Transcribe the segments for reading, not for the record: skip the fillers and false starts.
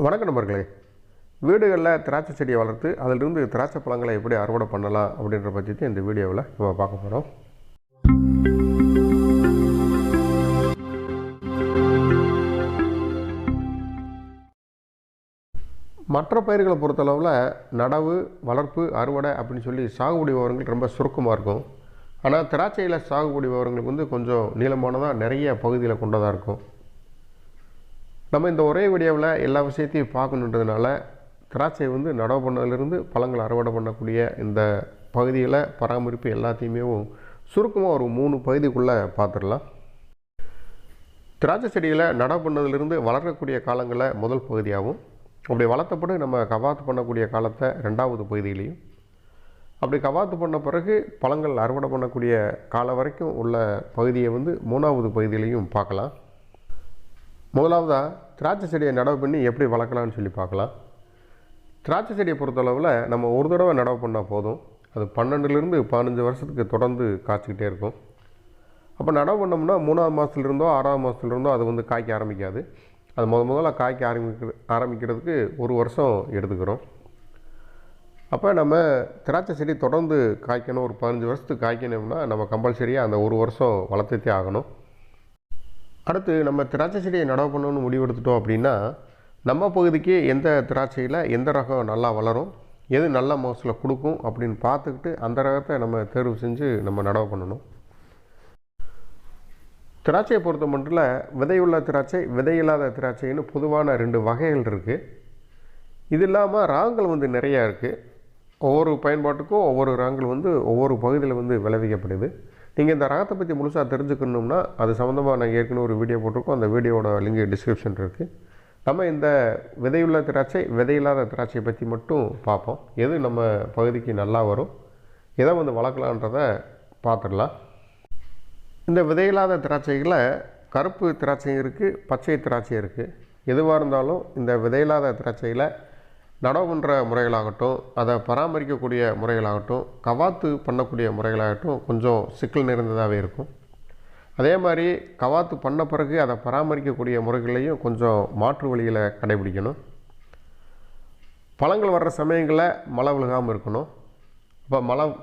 வணக்கம் நண்பர்களே. வீடுகளில் திராட்சை செடியை வளர்த்து அதிலிருந்து திராட்சை பழங்களை எப்படி அறுவடை பண்ணலாம் அப்படின்ற பற்றி இந்த வீடியோவில் நம்ம பார்க்க போகிறோம். மற்ற பயிர்களை பொறுத்தளவில் நடவு, வளர்ப்பு, அறுவடை அப்படின்னு சொல்லி சாகுபடி விவரங்கள் ரொம்ப சுருக்கமாக இருக்கும். ஆனால் திராட்சையில் சாகுபடி விவரங்களுக்கு கொஞ்சம் நீளமானதாக நிறைய பகுதியில் கொண்டதாக இருக்கும். நம்ம இந்த ஒரே வீடியோவில் எல்லா விஷயத்தையும் பார்க்கணுன்றதுனால திராட்சை நடவு பண்ணதிலிருந்து பழங்கள் அறுவடை பண்ணக்கூடிய இந்த பகுதியில் பராமரிப்பு எல்லாத்தையுமே சுருக்கமாக ஒரு 3 பகுதிக்குள்ளே பார்த்துடலாம். திராட்சை செடியில் நடவு பண்ணதிலிருந்து வளர்க்கக்கூடிய காலங்களில் முதல் பகுதியாகவும், அப்படி வளர்த்தப்பட்டு நம்ம கவாத்து பண்ணக்கூடிய காலத்தை 2வது பகுதியிலையும், அப்படி கவாத்து பண்ண பிறகு பழங்கள் அறுவடை பண்ணக்கூடிய காலம் வரைக்கும் உள்ள பகுதியை 3வது பகுதியிலையும் பார்க்கலாம். முதலாவதாக திராட்சை செடியை நடவு பண்ணி எப்படி வளர்க்கலான்னு சொல்லி பார்க்கலாம். திராட்சை செடியை பொறுத்தளவில் நம்ம ஒரு தடவை நடவு பண்ணால் போதும். அது 12லேருந்து 15 வருஷத்துக்கு தொடர்ந்து காய்ச்சிக்கிட்டே இருக்கும். அப்போ நடவு பண்ணோம்னா 3வது மாதத்துலேருந்தோ 6வது மாதத்துலேருந்தோ அது காய்க்க ஆரம்பிக்காது. அது முதல்ல காய்க்க ஆரம்பிக்கிறதுக்கு 1 வருஷம் எடுத்துக்கிறோம். அப்போ நம்ம திராட்சை செடி தொடர்ந்து காய்க்கணும், ஒரு 15 வருஷத்துக்கு காய்க்கணும்னா நம்ம கம்பல்சரியாக அந்த 1 வருஷம் வளர்த்துட்டே ஆகணும். அடுத்து நம்ம திராட்சை செடியை நடவு பண்ணணும்னு முடிவெடுத்துட்டோம் அப்படின்னா, நம்ம பகுதிக்கு எந்த திராட்சையில் எந்த ரகம் நல்லா வளரும், எது நல்ல மகசூலை கொடுக்கும் அப்படின்னு பார்த்துக்கிட்டு அந்த ரகத்தை நம்ம தேர்வு செஞ்சு நம்ம நடவு பண்ணணும். திராட்சையை பொறுத்த மட்டும் விதையுள்ள திராட்சை, விதையில்லாத திராட்சைன்னு பொதுவான 2 வகைகள் இருக்குது. இது இல்லாமல் ரகங்கள் நிறையா இருக்குது. ஒவ்வொரு பயன்பாட்டுக்கும் ஒவ்வொரு ரகங்கள் ஒவ்வொரு பகுதியில் விளைவிக்கப்படுது. நீங்கள் இந்த ரகத்தை பற்றி முழுசாக தெரிஞ்சுக்கணும்னா அது சம்மந்தமாக நாங்கள் ஏற்கனவே ஒரு வீடியோ போட்டிருக்கோம். அந்த வீடியோட லிங்க் டிஸ்கிரிப்ஷன் இருக்குது. நம்ம இந்த விதையுள்ள திராட்சை, விதையில்லாத திராட்சையை பற்றி மட்டும் பார்ப்போம். எது நம்ம பகுதிக்கு நல்லா வரும், எதை வளர்க்கலான்றதை பார்த்துடலாம். இந்த விதையில்லாத திராட்சைகளில் கருப்பு திராட்சை இருக்குது, பச்சை திராட்சை இருக்குது. எதுவாக இருந்தாலும் இந்த விதையில்லாத திராட்சையில் நடவு பண்ணுற முறைகளாகட்டும், அதை பராமரிக்கக்கூடிய முறைகளாகட்டும், கவாத்து பண்ணக்கூடிய முறைகளாகட்டும் கொஞ்சம் சிக்கல் நிறைந்ததாகவே இருக்கும். அதே மாதிரி கவாத்து பண்ண பிறகு அதை பராமரிக்கக்கூடிய முறைகளையும் கொஞ்சம் மாற்று வழியில் கடைபிடிக்கணும். பழங்கள் வர்ற சமயங்களில் மழை விழுகாமல் இருக்கணும். இப்போ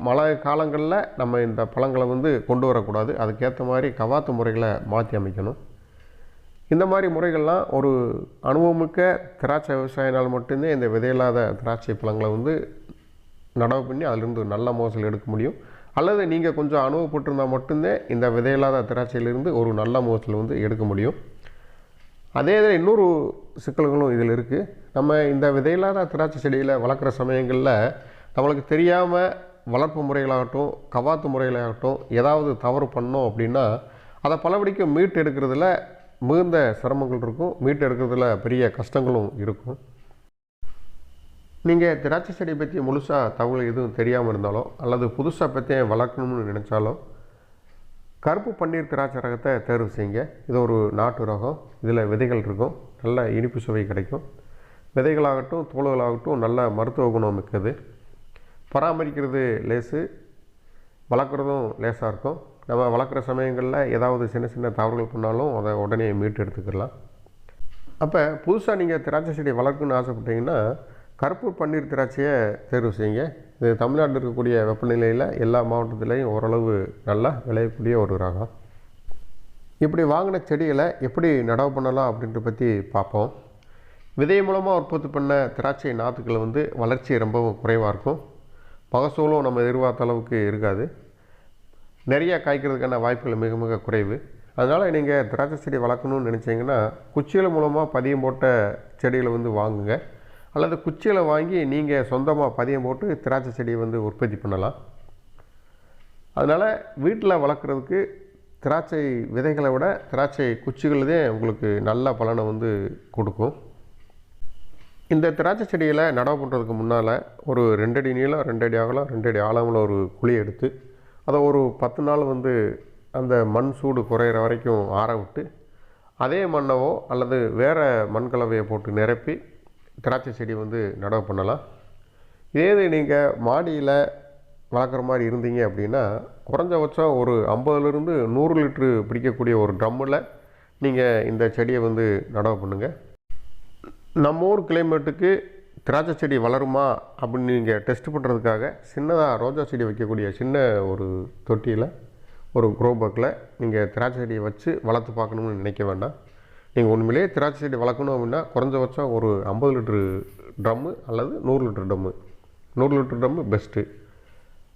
மழை காலங்களில் நம்ம இந்த பழங்களை கொண்டு வரக்கூடாது. அதுக்கேற்ற மாதிரி கவாத்து முறைகளை மாற்றி அமைக்கணும். இந்த மாதிரி முறைகள்லாம் ஒரு அனுபவமிக்க திராட்சை விவசாயினால் மட்டுமே இந்த விதையில்லாத திராட்சை பழங்களை நடவு பண்ணி அதிலிருந்து நல்ல மகசூல் எடுக்க முடியும். அல்லது நீங்கள் கொஞ்சம் அனுபவப்பட்டிருந்தால் மட்டும்தான் இந்த விதையில்லாத திராட்சையிலிருந்து ஒரு நல்ல மகசூல் எடுக்க முடியும். அதே இதில் இன்னொரு சிக்கல்களும் இதில் இருக்குது. நம்ம இந்த விதையில்லாத திராட்சை செடியில் வளர்க்குற சமயங்களில் நம்மளுக்கு தெரியாமல் வளர்ப்பு முறைகளாகட்டும், கவாத்து முறைகளாகட்டும் ஏதாவது தவறு பண்ணோம் அப்படின்னா அதை பலபடிக்கு மீட்டு எடுக்கிறதுல மிகுந்த சிரமங்கள் இருக்கும். மீட்டு எடுக்கிறதுல பெரிய கஷ்டங்களும் இருக்கும். நீங்கள் திராட்சை செடியை பற்றி முழுசாக தகவல் எதுவும் தெரியாமல் இருந்தாலும், அல்லது புதுசாக பற்றி வளர்க்கணும்னு நினச்சாலும் கருப்பு பன்னீர் திராட்சை ரகத்தை தேர்வு செய்யுங்க. இது ஒரு நாட்டு ரகம். இதில் விதைகள் இருக்கும், நல்ல இனிப்பு சுவை கிடைக்கும். விதைகளாகட்டும் தோள்களாகட்டும் நல்ல மருத்துவ குணம் மிக்கது. பராமரிக்கிறது லேசு, வளர்க்குறதும் லேசாக இருக்கும். நம்ம வளர்க்குற சமயங்களில் ஏதாவது சின்ன சின்ன தவறுகள் பண்ணாலும் அதை உடனே மீட்டு எடுத்துக்கலாம். அப்போ புதுசாக நீங்கள் திராட்சை செடி வளர்க்கணும்னு ஆசைப்பட்டீங்கன்னா கருப்பு பன்னீர் திராட்சையை தேர்வு செய்யுங்க. இது தமிழ்நாட்டில் இருக்கக்கூடிய வெப்பநிலையில் எல்லா மாவட்டத்திலையும் ஓரளவு நல்லா விளையக்கூடிய ஒரு ரகம். இப்படி வாங்கின செடிகளை எப்படி நடவு பண்ணலாம் அப்படின்றத பற்றி பார்ப்போம். விதை மூலமாக உற்பத்தி பண்ண திராட்சை நாற்றுக்கள் வளர்ச்சி ரொம்பவும் குறைவாக இருக்கும். மகசூலும் நம்ம எதிர்பார்த்த அளவுக்கு இருக்காது. நிறையா காய்க்கிறதுக்கான வாய்ப்புகள் மிக மிக குறைவு. அதனால் நீங்கள் திராட்சை செடி வளர்க்கணும்னு நினச்சிங்கன்னா குச்சிகள் மூலமாக பதியம் போட்ட செடிகளை வாங்குங்க. அல்லது குச்சிகளை வாங்கி நீங்கள் சொந்தமாக பதியம் போட்டு திராட்சை செடியை உற்பத்தி பண்ணலாம். அதனால் வீட்டில் வளர்க்குறதுக்கு திராட்சை விதைகளை விட திராட்சை குச்சிகள் தான் உங்களுக்கு நல்ல பலனை கொடுக்கும். இந்த திராட்சை செடியில் நடவு பண்ணுறதுக்கு முன்னால் ஒரு 2 அடி நீளம், 2 அடி அகலம், 2 அடி ஆழமுள்ள ஒரு குழி எடுத்து அதை ஒரு 10 நாள் அந்த மண் சூடு குறையிற வரைக்கும் ஆற விட்டு, அதே மண்ணவோ அல்லது வேறு மண்கலவையை போட்டு நிரப்பி திராட்சை செடி நடவு பண்ணலாம். இதே நீங்கள் மாடியில் வளர்க்குற மாதிரி இருந்தீங்க அப்படின்னா குறைஞ்சபட்சம் ஒரு 50லேருந்து 100 லிட்டரு பிடிக்கக்கூடிய ஒரு ட்ரம்மில் நீங்கள் இந்த செடியை நடவு பண்ணுங்கள். நம்ம ஊர் கிளைமேட்டுக்கு திராட்சை செடி வளருமா அப்படின்னு நீங்கள் டெஸ்ட் பண்ணுறதுக்காக சின்னதாக ரோஜா செடி வைக்கக்கூடிய சின்ன ஒரு தொட்டியில் ஒரு க்ரோ பேக்கில் நீங்கள் திராட்சை செடியை வச்சு வளர்த்து பார்க்கணும்னு நினைக்க வேண்டாம். நீங்கள் உண்மையிலேயே திராட்சை செடி வளர்க்கணும் அப்படின்னா குறைஞ்சபட்சம் ஒரு 50 லிட்டரு ட்ரம்மு அல்லது 100 litre drum, 100 litre drum best.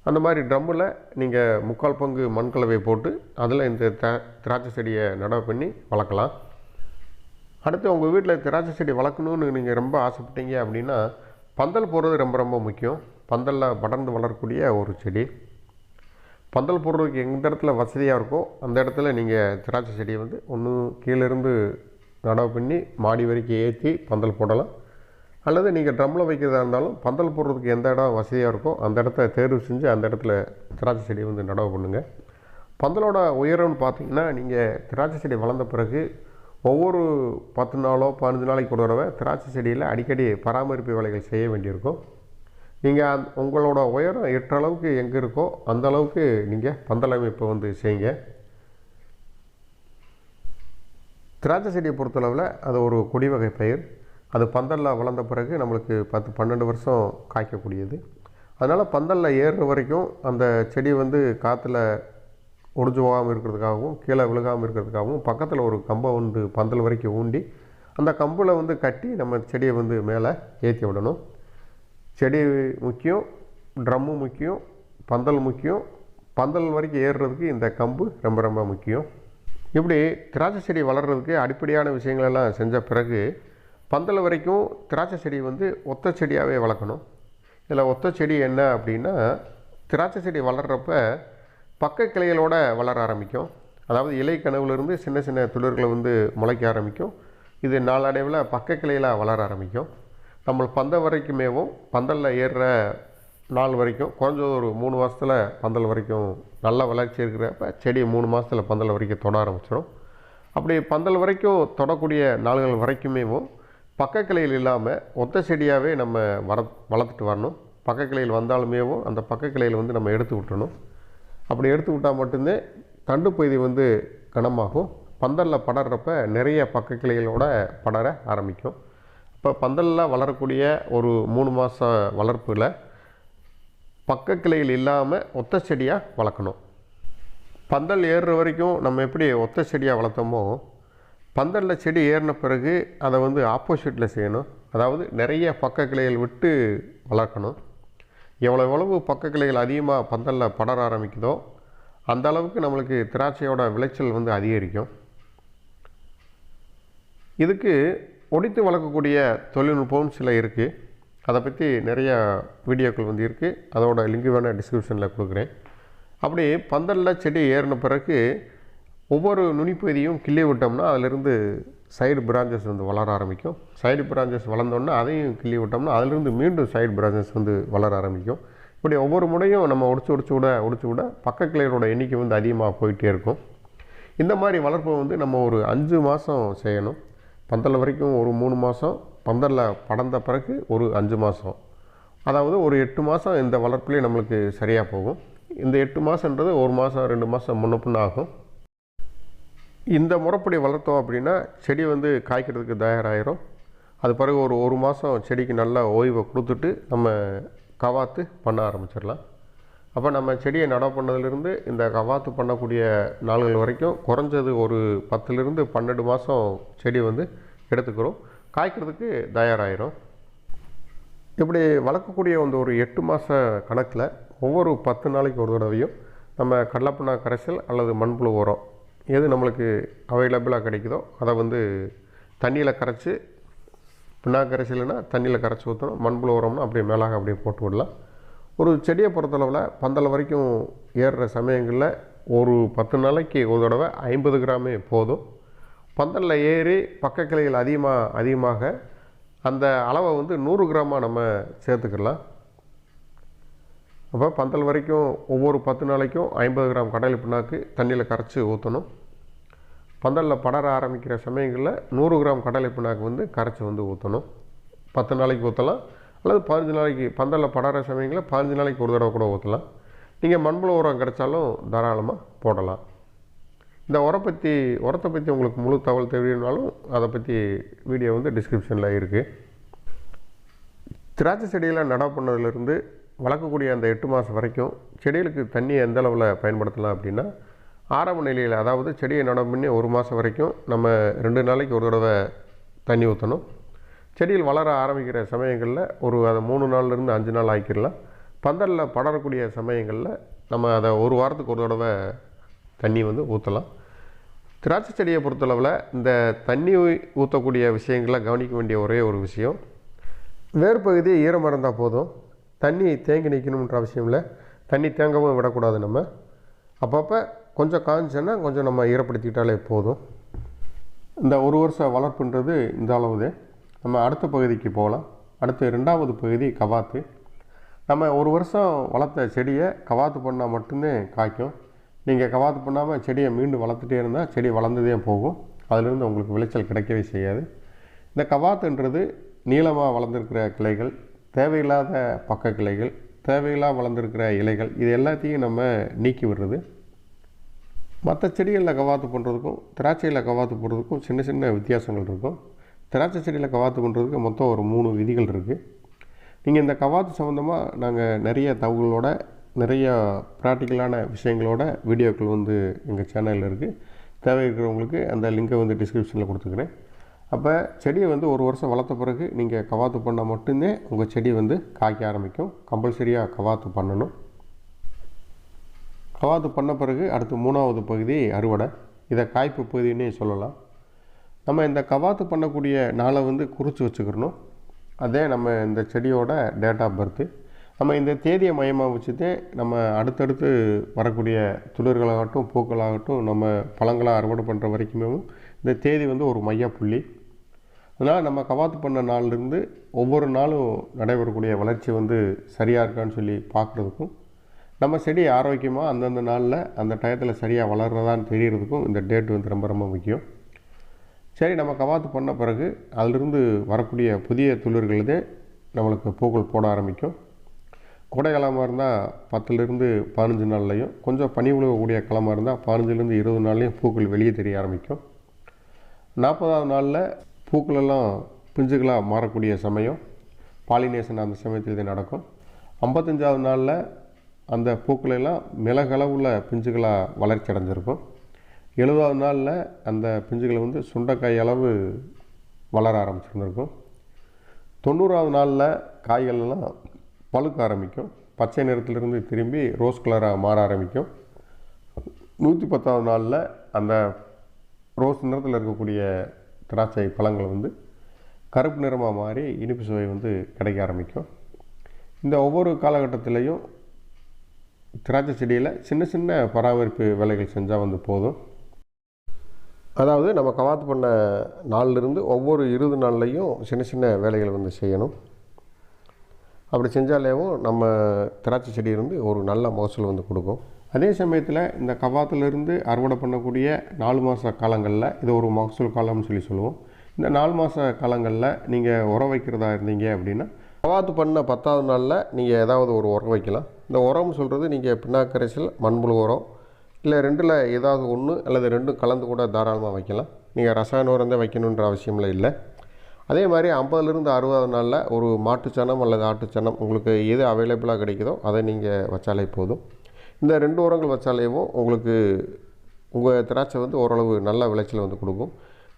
அந்த மாதிரி ட்ரம்மில் நீங்கள் 3/4 பங்கு மண்கலவை போட்டு அதில் இந்த திராட்சை செடியை நடவு பண்ணி வளர்க்கலாம். அடுத்து உங்கள் வீட்டில் திராட்சை செடி வளர்க்கணுன்னு நீங்கள் ரொம்ப ஆசைப்பட்டீங்க அப்படின்னா பந்தல் போடுறது ரொம்ப ரொம்ப முக்கியம். பந்தலில் படர்ந்து வளரக்கூடிய ஒரு செடி. பந்தல் போடுறதுக்கு எந்த இடத்துல வசதியாக இருக்கோ அந்த இடத்துல நீங்கள் திராட்சை செடியை வந்து ஒன்று கீழேருந்து நடவு பண்ணி மாடி வரைக்கும் ஏற்றி பந்தல் போடலாம். அல்லது நீங்கள் ட்ரம்மில் வைக்கிறதா இருந்தாலும் பந்தல் போடுறதுக்கு எந்த இடம் வசதியாக இருக்கோ அந்த இடத்த தேர்வு செஞ்சு அந்த இடத்துல திராட்சை செடியை வந்து நடவு பண்ணுங்கள். பந்தலோட உயரம்னு பார்த்தீங்கன்னா நீங்கள் திராட்சை செடி வளர்ந்த பிறகு ஒவ்வொரு 10 நாளோ 15 நாளைக்கு ஒரு தடவை திராட்சை செடியில் அடிக்கடி பராமரிப்பு வேலைகள் செய்ய வேண்டியிருக்கும். நீங்கள் உங்களோட உயரம் எட்டுற அளவுக்கு எங்கே இருக்கோ அந்த அளவுக்கு நீங்கள் பந்தல் அமைப்பை வந்து செய்யுங்க. திராட்சை செடியை பொறுத்தளவில் அது ஒரு கொடி வகை பயிர். அது பந்தலில் வளர்ந்த பிறகு நம்மளுக்கு 10-12 வருஷம் காய்க்கக்கூடியது. அதனால் பந்தலில் ஏறுற வரைக்கும் அந்த செடி வந்து காற்றுல ஒடிஞ்சு போகாமல் இருக்கிறதுக்காகவும் கீழே விழுகாமல் இருக்கிறதுக்காகவும் பக்கத்தில் ஒரு கம்பை வந்து பந்தல் வரைக்கும் ஊண்டி அந்த கம்பில் வந்து கட்டி நம்ம செடியை வந்து மேலே ஏற்றி விடணும். செடி முக்கியம், ட்ரம்மு முக்கியம், பந்தல் முக்கியம். பந்தல் வரைக்கும் ஏறுறதுக்கு இந்த கம்பு ரொம்ப ரொம்ப முக்கியம். இப்படி திராட்சை செடி வளர்கிறதுக்கு அடிப்படையான விஷயங்களெல்லாம் செஞ்ச பிறகு பந்தல் வரைக்கும் திராட்சை செடி வந்து ஒத்த செடியாகவே வளர்க்கணும். இதில் ஒத்த செடி என்ன அப்படின்னா திராட்சை செடி வளர்கிறப்ப பக்க கிளைகளோடு வளர ஆரம்பிக்கும். அதாவது இலை கனவுலேருந்து சின்ன சின்ன துளிர்களை வந்து முளைக்க ஆரம்பிக்கும். இது நாளடைவில் பக்க கிளையில் வளர ஆரம்பிக்கும். நம்ம பந்தல் வரைக்குமேவும் பந்தலில் ஏறுற நாள் வரைக்கும் குறைஞ்சது ஒரு 3 மாதத்தில் பந்தல் வரைக்கும் நல்ல வளர்ச்சி இருக்கிறப்ப செடி 3 மாதத்தில் பந்தல் வரைக்கும் தொட ஆரம்பிச்சிடும். அப்படி பந்தல் வரைக்கும் தொடக்கூடிய நாள்கள் வரைக்குமேவும் பக்க கிளைகள் இல்லாமல் ஒத்த செடியாகவே நம்ம வளர்த்துட்டு வரணும். பக்க கிளைகள் வந்தாலுமேவும் அந்த பக்க கிளையில் வந்து நம்ம எடுத்து விட்டுறணும். அப்படி எடுத்து விட்டால் மட்டும்தே தண்டு பகுதி வந்து கனமாகும். பந்தலில் படர்றப்ப நிறைய பக்க கிளைகளோட படர ஆரம்பிக்கும். இப்போ பந்தலில் வளரக்கூடிய ஒரு 3 மாத வளர்ப்பில் பக்க கிளைகள் இல்லாமல் ஒத்த செடியாக வளர்க்கணும். பந்தல் ஏறுற வரைக்கும் நம்ம எப்படி ஒத்த செடியாக வளர்த்தோமோ பந்தலில் செடி ஏறின பிறகு அதை வந்து ஆப்போசிட்டில் செய்யணும். அதாவது நிறைய பக்க கிளைகள் விட்டு வளர்க்கணும். எவ்வளவு பக்க கிளைகள் அதிகமாக பந்தலில் படர ஆரம்பிக்குதோ அந்த அளவுக்கு நம்மளுக்கு திராட்சையோட விளைச்சல் வந்து அதிகரிக்கும். இதுக்கு ஒடித்து வளர்க்கக்கூடிய தொழில்நுட்பம் சில இருக்குது. அதை பற்றி நிறைய வீடியோக்கள் வந்து இருக்குது. அதோட லிங்க் வேணால் டிஸ்கிரிப்ஷனில் கொடுக்குறேன். அப்படி பந்தலில் செடி ஏறின பிறகு ஒவ்வொரு நுனிப்பகுதியும் கிள்ளி விட்டோம்னா அதிலிருந்து சைடு பிரான்ச்சஸ் வந்து வளர ஆரம்பிக்கும். சைடு பிரான்ச்சஸ் வளர்ந்தோன்னா அதையும் கிள்ளி விட்டோம்னா அதிலிருந்து மீண்டும் சைடு பிரான்ச்சஸ் வந்து வளர ஆரம்பிக்கும். இப்படி ஒவ்வொரு முறையும் நம்ம ஒடிச்சு விட பக்க கிளைகளோட எண்ணிக்கை வந்து அதிகமாக போயிட்டே இருக்கும். இந்த மாதிரி வளர்ப்பை வந்து நம்ம ஒரு 5 மாதம் செய்யணும். பந்தல் வரைக்கும் ஒரு 3 மாதம், பந்தலில் படர்ந்த பிறகு ஒரு 5 மாதம், அதாவது ஒரு 8 மாதம் இந்த வளர்ப்புலேயே நம்மளுக்கு சரியாக போகும். இந்த 8 மாதன்றது 1 மாதம் 2 மாதம் முன்ன பின்ன ஆகும். இந்த முறைப்படி வளர்த்தோம் அப்படின்னா செடி வந்து காய்க்கிறதுக்கு தயாராகிடும். அது பிறகு ஒரு மாதம் செடிக்கு நல்லா ஓய்வை கொடுத்துட்டு நம்ம கவாத்து பண்ண ஆரம்பிச்சிடலாம். அப்போ நம்ம செடியை நடவு பண்ணதுலேருந்து இந்த கவாத்து பண்ணக்கூடிய நாள்கள் வரைக்கும் குறைஞ்சது ஒரு 10லிருந்து 12 மாதம் செடி வந்து எடுத்துக்கிறோம். காய்க்கிறதுக்கு தயாராகிடும். இப்படி வளர்க்கக்கூடிய ஒரு 8 மாத கணக்கில் ஒவ்வொரு 10 நாளைக்கு ஒரு தடவையும் நம்ம கடலைப்புண்ணா கரைசல் அல்லது மண்புழு உரம் எது நம்மளுக்கு அவைலபிளாக கிடைக்குதோ அதை வந்து தண்ணியில் கரைச்சி, பின்னாக்கு கரைசல்னா தண்ணியில் கரைச்சி ஊற்றணும். மண்புழு உரம்னா அப்படியே மேலாக அப்படியே போட்டு விடலாம். ஒரு செடியை பொறுத்தளவில் பந்தல் வரைக்கும் ஏறுற சமயங்களில் ஒரு 10 நாளைக்கு ஒரு தடவை 50 கிராமே போதும். பந்தலில் ஏறி பக்க கிளைகள் அதிகமாக அந்த அளவை வந்து 100 கிராமாக நம்ம சேர்த்துக்கலாம். அப்போ பந்தல் வரைக்கும் ஒவ்வொரு 10 நாளைக்கும் 50 கிராம் கடலை பிண்ணாக்கு தண்ணியில் கரைச்சி ஊற்றணும். பந்தலில் படர ஆரம்பிக்கிற சமயங்களில் 100 கிராம் கடலை பிண்ணாக்கு வந்து கரைச்சி வந்து ஊற்றணும். 10 நாளைக்கு ஊற்றலாம் அல்லது 15 நாளைக்கு பந்தலில் படற சமயங்களில் 15 நாளைக்கு ஒரு தடவை கூட ஊற்றலாம். நீங்கள் மண்புழு உரம் கிடைச்சாலும் தாராளமாக போடலாம். இந்த உரத்தை பற்றி உங்களுக்கு முழு தகவல் தேவைனாலும் அதை பற்றி வீடியோ வந்து டிஸ்கிரிப்ஷனில் இருக்குது. திராட்சை செடியில் நடவு பண்ணதுலேருந்து வளர்க்கக்கூடிய அந்த 8 மாதம் வரைக்கும் செடிகளுக்கு தண்ணி எந்த அளவில் பயன்படுத்தலாம் அப்படின்னா, ஆரம்ப நிலையில் அதாவது செடியை நடவு பண்ணி 1 மாதம் வரைக்கும் நம்ம 2 நாளைக்கு ஒரு தடவை தண்ணி ஊற்றணும். செடிகள் வளர ஆரம்பிக்கிற சமயங்களில் அதை 3 நாள்லேருந்து 5 நாள் ஆக்கிடலாம். பந்தலில் படரக்கூடிய சமயங்களில் நம்ம அதை 1 வாரத்துக்கு ஒரு தடவை தண்ணி வந்து ஊற்றலாம். திராட்சை செடியை பொறுத்தளவில் இந்த தண்ணி ஊற்றக்கூடிய விஷயங்களை கவனிக்க வேண்டிய ஒரே ஒரு விஷயம், வேறு பகுதி ஈரமாக இருந்தால் போதும், தண்ணி தேங்கி நிற்கணுன்ற அவசியம் இல்லை. தண்ணி தேங்கவும் விடக்கூடாது. நம்ம அப்பப்போ கொஞ்சம் காய்ச்சோன்னா கொஞ்சம் நம்ம ஈரப்படுத்திக்கிட்டாலே போதும். இந்த 1 வருஷம் வளர்ப்புன்றது இந்த அளவுது. நம்ம அடுத்த பகுதிக்கு போகலாம். அடுத்து 2வது பகுதி கவாத்து. நம்ம 1 வருஷம் வளர்த்த செடியை கவாத்து பண்ணால் மட்டும்தான் காய்க்கும். நீங்கள் கவாத்து பண்ணாமல் செடியை மீண்டும் வளர்த்துட்டே இருந்தால் செடி வளர்ந்ததே போகும். அதிலிருந்து உங்களுக்கு விளைச்சல் கிடைக்கவே செய்யாது. இந்த கவாத்துன்றது நீளமாக வளர்ந்துருக்கிற கிளைகள், தேவையில்லாத பக்க கிளைகள், தேவையில்லாத வளர்ந்துருக்கிற இலைகள், இது எல்லாத்தையும் நம்ம நீக்கி விடுறது. மற்ற செடிகளில் கவாத்து பண்ணுறதுக்கும் திராட்சையில் கவாத்து போடுறதுக்கும் சின்ன சின்ன வித்தியாசங்கள் இருக்கும். திராட்சை செடியில் கவாத்து பண்ணுறதுக்கு மொத்தம் ஒரு 3 விதிகள் இருக்குது. நீங்கள் இந்த கவாத்து சம்மந்தமாக நாங்கள் நிறைய தகவல்களோட நிறைய ப்ராக்டிக்கலான விஷயங்களோட வீடியோக்கள் வந்து எங்கள் சேனலில் இருக்குது. தேவை இருக்கிறவங்களுக்கு அந்த லிங்கை வந்து டிஸ்கிரிப்ஷனில் கொடுத்துக்கிறேன். அப்போ செடியை வந்து 1 வருஷம் வளர்த்த பிறகு நீங்கள் கவாத்து பண்ணால் மட்டும்தான் உங்கள் செடி வந்து காய்க்க ஆரம்பிக்கும். கம்பல்சரியாக கவாத்து பண்ணணும். கவாத்து பண்ண பிறகு அடுத்து 3வது பகுதி அறுவடை. இதை காய்ப்பு பகுதின்னே சொல்லலாம். நம்ம இந்த கவாத்து பண்ணக்கூடிய நாளை வந்து குறித்து வச்சுக்கிறணும். அதே நம்ம இந்த செடியோட டேட் ஆஃப் பர்த்து. நம்ம இந்த தேதியை மையமாக வச்சுதான் நம்ம அடுத்தடுத்து வரக்கூடிய துளிர்களாகட்டும் பூக்களாகட்டும் நம்ம பழங்களாக அறுவடை பண்ணுற வரைக்குமே இந்த தேதி வந்து ஒரு மையப்புள்ளி. அதனால் நம்ம கவாத்து பண்ண நாள்லேருந்து ஒவ்வொரு நாளும் நடைபெறக்கூடிய வளர்ச்சி வந்து சரியாக இருக்கான்னு சொல்லி பார்க்குறதுக்கும், நம்ம செடி ஆரோக்கியமாக அந்தந்த நாளில் அந்த டயத்தில் சரியாக வளர்கிறதான்னு தெரியறதுக்கும் இந்த டேட் வந்து ரொம்ப ரொம்ப முக்கியம். சரி, நம்ம கவாத்து பண்ண பிறகு அதிலிருந்து வரக்கூடிய புதிய துளிர்களே நம்மளுக்கு பூக்கள் போட ஆரம்பிக்கும். கோடை காலமாக இருந்தால் 10லேருந்து 15 நாள்லையும், கொஞ்சம் பனி விழுகக்கூடிய காலமாக இருந்தால் 15லேருந்து 20 நாள்லையும் பூக்கள் வெளியே தெரிய ஆரம்பிக்கும். 40வது நாளில் பூக்களெல்லாம் பிஞ்சுகளாக மாறக்கூடிய சமயம், பாலினேஷன் அந்த சமயத்தில் இது நடக்கும். 55வது நாளில் அந்த பூக்களெல்லாம் மிளகளவுள்ள பிஞ்சுகளாக வளர்ச்சி அடைஞ்சிருக்கும். 70வது நாளில் அந்த பிஞ்சுகளை வந்து சுண்டைக்காய் அளவு வளர ஆரம்பிச்சிருந்துருக்கும். 90வது நாளில் காய்கள்லாம் பழுக்க ஆரம்பிக்கும். பச்சை நிறத்திலிருந்து திரும்பி ரோஸ் கலராக மாற ஆரம்பிக்கும். 110வது நாளில் அந்த ரோஸ் நிறத்தில் இருக்கக்கூடிய திராட்சை பழங்கள் வந்து கருப்பு நிறமாக மாறி இனிப்பு சுவை வந்து கிடைக்க ஆரம்பிக்கும். இந்த ஒவ்வொரு காலகட்டத்திலையும் திராட்சை செடியில் சின்ன சின்ன பராமரிப்பு வேலைகள் செஞ்சால் வந்து போதும். அதாவது நம்ம கவாத்து பண்ண நாள்லேருந்து ஒவ்வொரு 20 நாள்லையும் சின்ன சின்ன வேலைகள் வந்து செய்யணும். அப்படி செஞ்சாலேவும் நம்ம திராட்சை செடி இருந்து ஒரு நல்ல மகசூல் வந்து கொடுக்கும். அதே சமயத்தில் இந்த கவாத்துலேருந்து அறுவடை பண்ணக்கூடிய 4 மாத காலங்களில் இது ஒரு மகசூல் காலம்னு சொல்லுவோம். இந்த 4 மாத காலங்களில் நீங்கள் உரம் வைக்கிறதா இருந்தீங்க அப்படின்னா, கவாத்து பண்ண 10வது நாளில் நீங்கள் ஏதாவது ஒரு உரம் வைக்கலாம். இந்த உரம்னு சொல்கிறது நீங்கள் பின்னாக்கரைசல், மண்புழு உரம், இல்லை 2ல் ஏதாவது 1 அல்லது 2 கலந்து கூட தாராளமாக வைக்கலாம். நீங்கள் ரசாயன உரம் தான் வைக்கணுன்ற அவசியம்லாம் இல்லை. அதே மாதிரி 50லேருந்து 60வது நாளில் ஒரு மாட்டுச்சாணம் அல்லது ஆட்டுச்சாணம் உங்களுக்கு எது அவைலபிளாக கிடைக்குதோ அதை நீங்கள் வச்சாலே போதும். இந்த 2 உரங்கள் வச்சாலேயும் உங்களுக்கு உங்கள் திராட்சை வந்து ஓரளவு நல்ல விளைச்சல் வந்து கொடுக்கும்.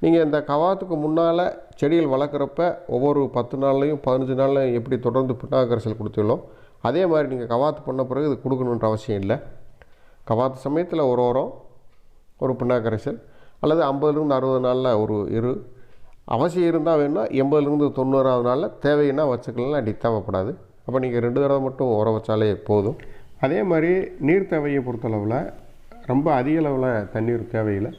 நீங்கள் இந்த கவாத்துக்கு முன்னால் செடிகள் வளர்க்குறப்ப ஒவ்வொரு 10 நாள்லையும் 15 நாள்லையும் எப்படி தொடர்ந்து பின்னாக்கரைசல் கொடுத்துள்ளோம், அதே மாதிரி நீங்கள் கவாத்து பண்ண பிறகு இது கொடுக்கணுன்ற அவசியம் இல்லை. கவாத்து சமயத்தில் ஒரு உரம், ஒரு பின்னாக்கரைசல், அல்லது 50லேருந்து 60 நாளில் ஒரு அவசியம் இருந்தால் வேணும்னா 80லேருந்து 90வது நாளில் தேவைன்னா வச்சுக்கலாம், அப்படி தேவைப்படாது. அப்போ நீங்கள் 2 தடவை மட்டும் உரம் வச்சாலே போதும். அதே மாதிரி நீர் தேவையை பொறுத்தளவில் ரொம்ப அதிக அளவில் தண்ணீர் தேவையில்லை.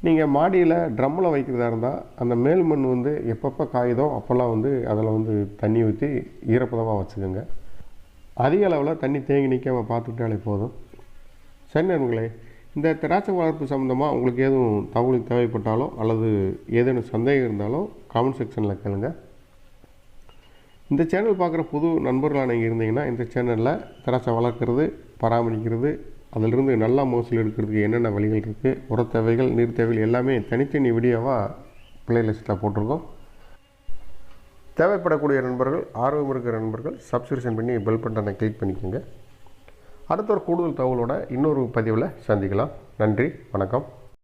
நீங்கள் மாடியில் ட்ரம்மில் வைக்கிறதா இருந்தால் அந்த மேல் மண் வந்து எப்பப்போ காயுதோ அப்போல்லாம் வந்து அதில் வந்து தண்ணி ஊற்றி ஈரப்பதமாக வச்சுக்கோங்க. அதிக அளவில் தண்ணி தேங்கி நிற்காமல் பார்த்துக்கிட்டாலே போதும். சரி நண்பர்களே, இந்த திராட்சை வளர்ப்பு சம்மந்தமாக உங்களுக்கு எதுவும் தகவல் தேவைப்பட்டாலோ அல்லது ஏதேனும் சந்தேகம் இருந்தாலும் காமெண்ட் செக்ஷனில் கேளுங்க. இந்த சேனல் பார்க்குற புது நண்பர்களாக நீங்கள் இருந்தீங்கன்னா இந்த சேனலில் திராட்சை வளர்க்குறது, பராமரிக்கிறது, அதிலிருந்து நல்லா மகசூல் எடுக்கிறதுக்கு என்னென்ன வழிகள் இருக்குது, உர தேவைகள், நீர் தேவைகள் எல்லாமே தனித்தனி வீடியோவாக பிளேலிஸ்ட்டில் போட்டிருக்கோம். தேவைப்படக்கூடிய நண்பர்கள், ஆர்வம் இருக்கிற நண்பர்கள் சப்ஸ்கிரிப்ஷன் பண்ணி பெல் பட்டனை கிளிக் பண்ணிக்கோங்க. அடுத்த ஒரு கூடுதல் தகவலோட இன்னொரு பதிவில் சந்திக்கலாம். நன்றி, வணக்கம்.